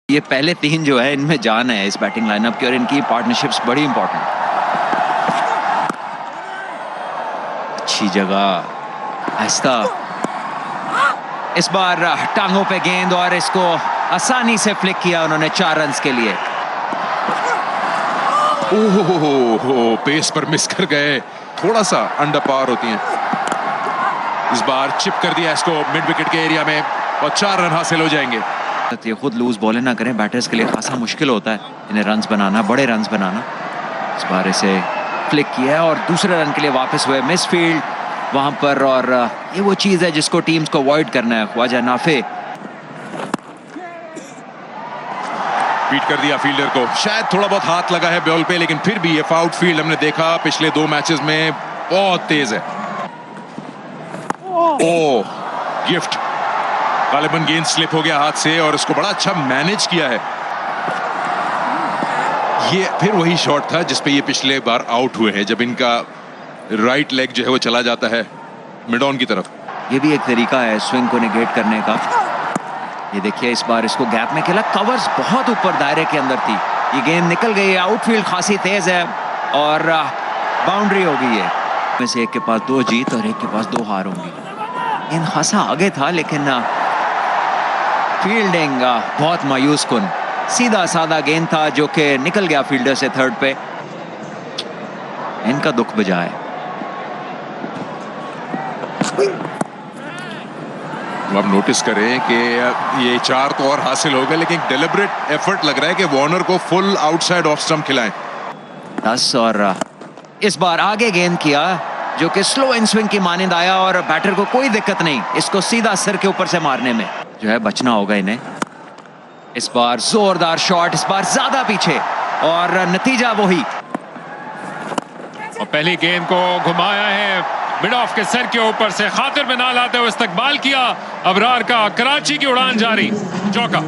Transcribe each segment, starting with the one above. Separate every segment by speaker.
Speaker 1: ये पहले तीन जो है इनमें जान है इस बैटिंग लाइनअप की और इनकी पार्टनरशिप्स बड़ी इंपॉर्टेंट। अच्छी जगह आहिस्ता, इस बार टांगों पे गेंद और इसको आसानी से फ्लिक किया उन्होंने 4 रन्स के लिए।
Speaker 2: ओहो, पेस पर मिस कर गए, थोड़ा सा अंडर पार होती हैं। इस बार चिप कर दिया इसको मिड विकेट के एरिया में और 4 रन हासिल हो जाएंगे।
Speaker 1: ये खुद लूज बॉलें ना करें, बैटर्स के लिए खासा मुश्किल होता है इन्हें रन्स बनाना, बड़े रन्स बनाना। इस बार इसे फ्लिक किया और दूसरे रन के लिए वापस हुए मिस फील्ड वहां पर, और ये वो चीज है जिसको टीम्स को अवॉइड करना है। ख्वाजा नाफे
Speaker 2: बीट कर दिया फील्डर को, शायद थोड़ा बहुत हाथ लगा है बॉल पे, लेकिन फिर भी ये आउट फील्ड हमने देखा पिछले 2 मैचेस में बहुत तेज है। ओह, गिफ्ट, गालिबन गेंद स्लिप हो गया हाथ से और इसको बड़ा अच्छा मैनेज किया है। ये फिर वही शॉट था जिसपे ये पिछले बार आउट हुए हैं, जब इनका राइट लेग जो है वो चला जाता है मिड ऑन की तरफ।
Speaker 1: ये भी एक तरीका है स्विंग को नेगेट करने का। ये देखिए इस बार इसको गैप में खेला, कवर्स बहुत ऊपर दायरे के अंदर थी, ये गेंद निकल गई है, आउटफील्ड खासी तेज है और बाउंड्री हो गई है। में से एक के पास 2 जीत और एक के पास 2 हार होंगी। गेंद खासा आगे था लेकिन फील्डिंग बहुत मायूस कुन, सीधा साधा गेंद था जो कि निकल गया फील्डर से थर्ड पे। इनका दुख बजा है।
Speaker 2: अब नोटिस करें कि ये 4 तो और हासिल हो गए, लेकिन डेलिब्रेट एफर्ट लग रहा है कि वार्नर को फुल आउटसाइड ऑफ स्टंप खिलाएं।
Speaker 1: 10 और इस बार आगे गेंद किया जो कि स्लो इन स्विंग की मानिंद आया और बैटर को कोई दिक्कत नहीं इसको सीधा सिर के ऊपर से मारने में, जो है बचना होगा इन्हें। इस बार जोरदार शॉट, इस बार ज्यादा पीछे और नतीजा वही।
Speaker 3: और पहली गेंद को घुमाया है मिड ऑफ के सर के ऊपर से, खातिर में ना लाते हुए इस्तकबाल किया अबरार का, कराची की उड़ान जारी, चौका।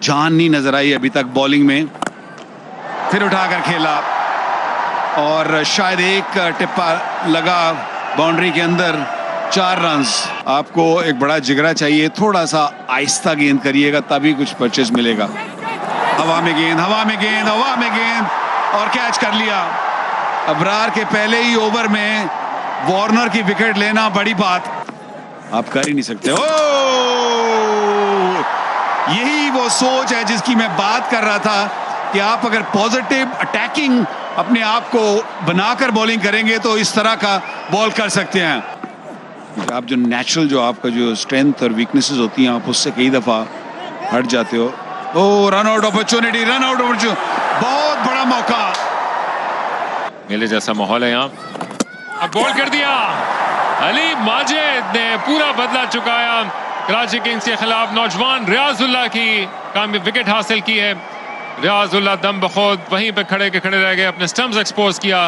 Speaker 4: जान नहीं नजर आई अभी तक बॉलिंग में, फिर उठाकर खेला और शायद एक टिप्पा लगा बाउंड्री के अंदर। 4 रन्स। आपको एक बड़ा जिगरा चाहिए, थोड़ा सा आहिस्ता गेंद करिएगा तभी कुछ परचेज मिलेगा। हवा में गेंद, हवा में गेंद, हवा में गेंद और कैच कर लिया। अबरार के पहले ही ओवर में वार्नर की विकेट लेना बड़ी बात आप कर ही नहीं सकते। ओ, यही वो सोच है जिसकी मैं बात कर रहा था कि आप अगर पॉजिटिव अटैकिंग अपने आप को बनाकर बॉलिंग करेंगे तो इस तरह का बॉल कर सकते हैं। आप जो नेचुरल, जो आपका जो स्ट्रेंथ और वीकनेसेस होती हैं, आप उससे कई दफा हट जाते हो। Oh, run out opportunity, run out opportunity, बहुत बड़ा मौका।
Speaker 3: मेले जैसा माहौल है यहाँ। अब बॉल कर दिया, अली माजिद ने पूरा बदला चुकाया। कराची किंग्स के खिलाफ नौजवान रियाजुल्लाह की कामयाब विकेट हासिल की है। रियाजुल्लाह दम बखुद वहीं पे खड़े के खड़े रह गए, अपने स्टंप्स एक्सपोज किया।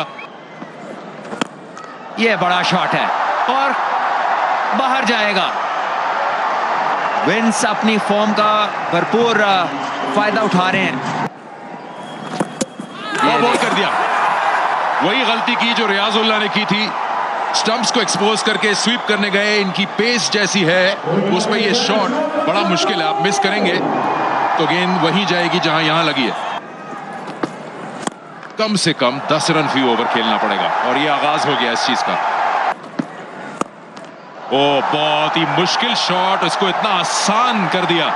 Speaker 1: ये बड़ा शॉट है और बाहर जाएगा। विंस अपनी फॉर्म का भरपूर फायदा उठा रहे हैं।
Speaker 2: वो बॉल कर दिया, वही गलती की जो रियाजुल्लाह ने की थी, स्टंप्स को एक्सपोज करके स्वीप करने गए। इनकी पेस जैसी है उसमें ये शॉट बड़ा मुश्किल है, आप मिस करेंगे तो गेंद वहीं जाएगी जहां यहां लगी है। कम से कम 10 रन फी ओवर खेलना पड़ेगा और ये आगाज हो गया इस चीज का। ओ, बहुत ही मुश्किल शॉट, इसको इतना आसान कर दिया,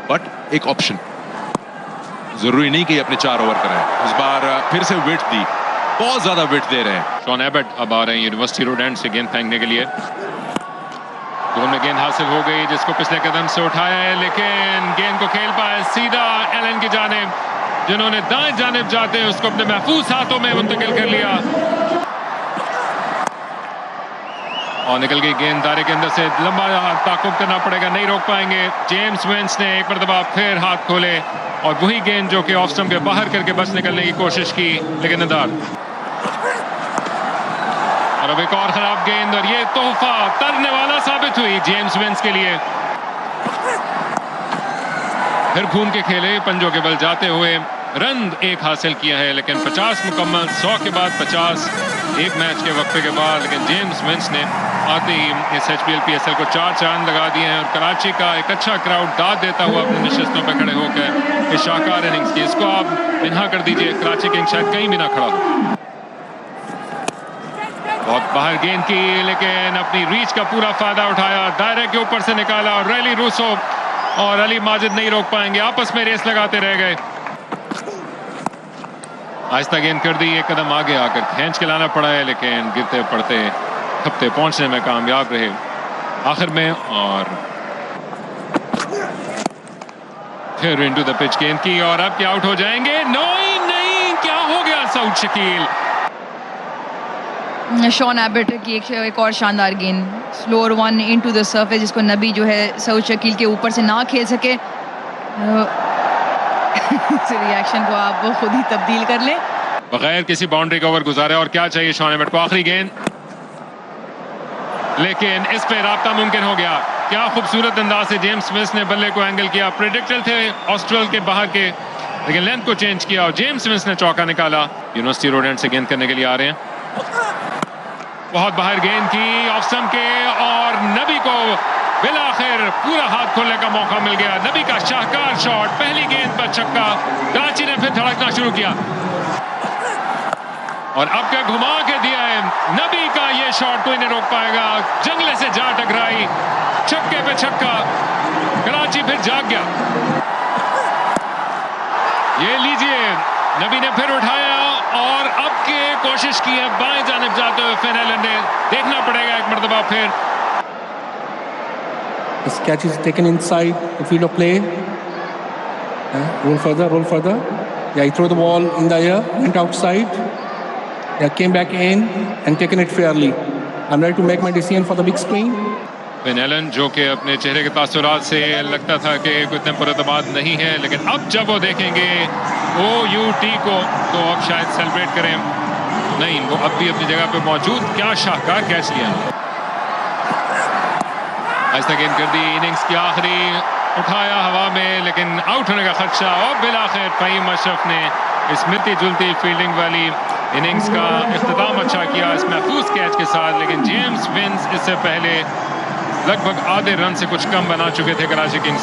Speaker 2: बट एक ऑप्शन, जरूरी नहीं कि अपने 4 ओवर कराएं। इस बार फिर से विड्थ दी, बहुत ज्यादा विड्थ दे रहे हैं।
Speaker 3: शॉन एबट अब आ रहे हैं यूनिवर्सिटी रोड एंड से गेंद फेंकने के लिए। दो में गेंद हासिल हो गई जिसको पिछले कदम से उठाया है, लेकिन गेंद को खेल पाए सीधा एलन की जानिब, जिन्होंने दाएं जानिब जाते हैं उसको अपने महफूज हाथों में मुंतकिल कर लिया और निकल गई गेंद दायरे के अंदर से। लंबा ताकुब करना पड़ेगा, नहीं रोक पाएंगे। जेम्स विंस ने एक मरतबा फिर हाथ खोले और वही गेंद जो कि ऑफ स्टंप के बाहर करके बस निकलने की कोशिश की, लेकिन नदार। और अब एक और खराब गेंद और ये तोहफा तरने वाला साबित हुई जेम्स विंस के लिए। फिर घूम के खेले, पंजों के बल जाते हुए रन 1 हासिल किया है, लेकिन 50 मुकम्मल, 100 के बाद 50 एक मैच के वक्फे के बाद। लेकिन जेम्स विंस ने आते ही इस HPL PSL को 4 चांद लगा दिए हैं और कराची का एक अच्छा क्राउड दाद देता हुआ अपनी नशिस्तों पर खड़े होकर इस शाहकार इनिंग्स की। इसको आप इन्हा कर दीजिए, कराची किंग्स शायद कहीं भी ना खड़ा हो। बहुत बाहर गेंद की, लेकिन अपनी रीच का पूरा फायदा उठाया, दायरे के ऊपर से निकाला और रैली रूसो और अली माजिद नहीं रोक पाएंगे, आपस में रेस लगाते रह गए। आहिस्ता गेंद कर दी, एक कदम आगे आकर खींच के लाना पड़ा है, लेकिन गिरते पड़ते थपते पहुंचने में कामयाब रहे आखिर में। और फिर इनटू द पिच गेंद की, और अब क्या आउट हो जाएंगे? नहीं, क्या हो गया सऊद शकील?
Speaker 5: शॉन एबट की एक और शानदार गेंद, slower one into the surface, जिसको नबी जो है सऊद शकील के ऊपर से ना खेल सके। रिएक्शन को आप खुद ही तब्दील कर लें।
Speaker 3: बगैर किसी बाउंड्री का ओवर गुजारा, और क्या चाहिए शॉन एबट को? आखिरी गेंद, लेकिन इस पे राब्ता मुमकिन हो गया। क्या खूबसूरत अंदाज से जेम्स स्मिथ ने बल्ले को एंगल किया। प्रेडिक्टेड थे ऑस्ट्रेल के बाहर के, लेकिन लेंथ को चेंज किया और जेम्स स्मिथ ने चौका निकाला। यूनिवर्सिटी रोड एंड से गेंद करने के लिए आ रहे हैं। बहुत बाहर गेंद की ऑफ स्टंप के, और नबी को बिलाखिर पूरा हाथ खोलने का मौका मिल गया। नबी का शाहकार शॉट, पहली गेंद पर छक्का। कराची ने फिर धड़कना शुरू किया, और अब क्या घुमा के दिया है। नबी का ये शॉट कोई नहीं रोक पाएगा, जंगले से जा टकराई, छक्के पे छक्का। कराची फिर जाग गया। ये लीजिए, नबी ने फिर उठाया, और अब के कोशिश की है बाएं जानिब जाते हुए फिन एलन ने। देखना पड़ेगा एक मरतबा फिर।
Speaker 6: This catch is taken inside the field of play. Roll further. Yeah, he threw the ball in the air, went outside. Yeah, came back in and taken it fairly. I'm ready to make my decision for the big screen.
Speaker 3: Finn Allen, जो कि अपने चेहरे के तासुरात से लगता था कि इतने पुरतमाद नहीं है, लेकिन अब जब वो देखेंगे OUT को, तो अब शायद सेलिब्रेट करें। नहीं, वो अब भी अपनी जगह पे मौजूद। क्या शाहकार कैच लिया। आहिस्ता गेंद कर दी, इनिंग्स की आखिरी, उठाया हवा में, लेकिन आउट होने का खदशा। और बिलाखिर फहीम अशरफ ने इस मिलती जुलती फील्डिंग वाली इनिंग्स का इख्तिताम अच्छा किया इस महफूज कैच के साथ। लेकिन जेम्स विंस इससे पहले लगभग आधे रन से कुछ कम बना चुके थे कराची किंग्स।